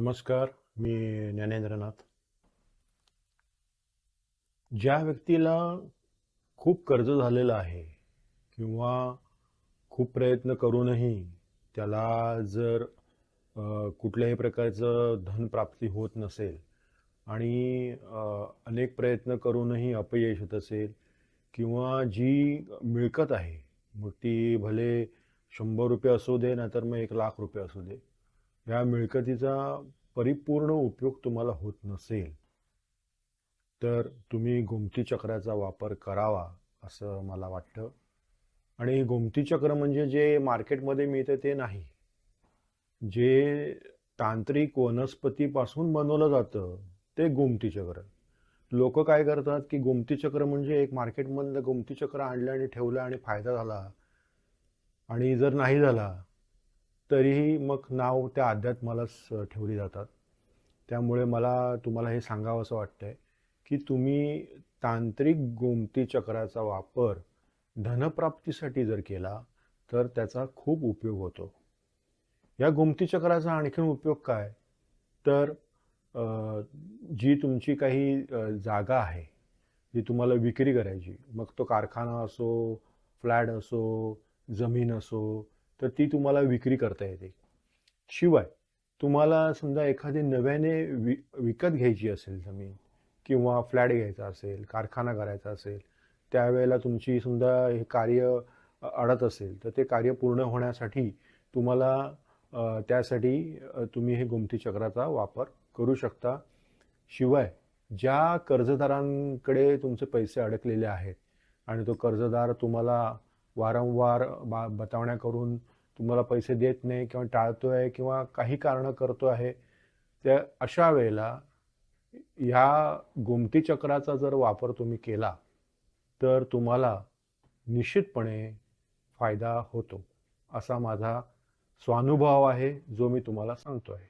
नमस्कार. मी ज्ञानेंद्रनाथ. ज्या व्यक्तीला खूप कर्ज झालेलं आहे किंवा खूप प्रयत्न करूनही त्याला जर कुठल्याही प्रकारचं धनप्राप्ती होत नसेल आणि अनेक प्रयत्न करूनही अपयश येत असेल किंवा जी मिळकत आहे मग ती भले 100 रुपये असू दे नाहीतर मग 1,00,000 रुपये असू दे, या मिळकतीचा परिपूर्ण उपयोग तुम्हाला होत नसेल तर तुम्ही गोमती चक्राचा वापर करावा असं मला वाटतं. आणि गोमती चक्र म्हणजे जे मार्केटमध्ये मिळतं ते नाही, जे तांत्रिक वनस्पतीपासून बनवलं जातं ते गोमती चक्र. लोक काय करतात की गोमती चक्र म्हणजे एक मार्केटमधलं गोमती चक्र आणलं आणि ठेवलं आणि फायदा झाला, आणि जर नाही झाला तरीही मग नाव त्या अध्यात्मालाच ठेवली जातात. त्यामुळे मला तुम्हाला हे सांगावं असं वाटतंय की तुम्ही तांत्रिक गोमती चक्राचा वापर धनप्राप्तीसाठी जर केला तर त्याचा खूप उपयोग होतो. या गोमती चक्राचा आणखीन उपयोग काय, तर जी तुमची काही जागा आहे जी तुम्हाला विक्री करायची, मग तो कारखाना असो, फ्लॅट असो, जमीन असो, तर ती तुम्हाला विक्री करता येते. शिवाय तुम्हाला समजा एखादी नव्याने विकत घ्यायची असेल जमीन किंवा फ्लॅट घ्यायचा असेल, कारखाना करायचा असेल, त्यावेळेला तुमची समजा हे कार्य अडत असेल तर ते कार्य पूर्ण होण्यासाठी तुम्हाला त्यासाठी तुम्ही हे गोमती चक्राचा वापर करू शकता. शिवाय ज्या कर्जदारांकडे तुमचे पैसे अडकलेले आहेत आणि तो कर्जदार तुम्हाला वारंवार बतावण्या करून तुम्हाला पैसे देत नाही किंवा टाळतोय किंवा काही कारणं करतो आहे, त्या अशा वेळेला ह्या गोमती चक्राचा जर वापर तुम्ही केला तर तुम्हाला निश्चितपणे फायदा होतो, असा माझा स्वानुभव आहे जो मी तुम्हाला सांगतो आहे.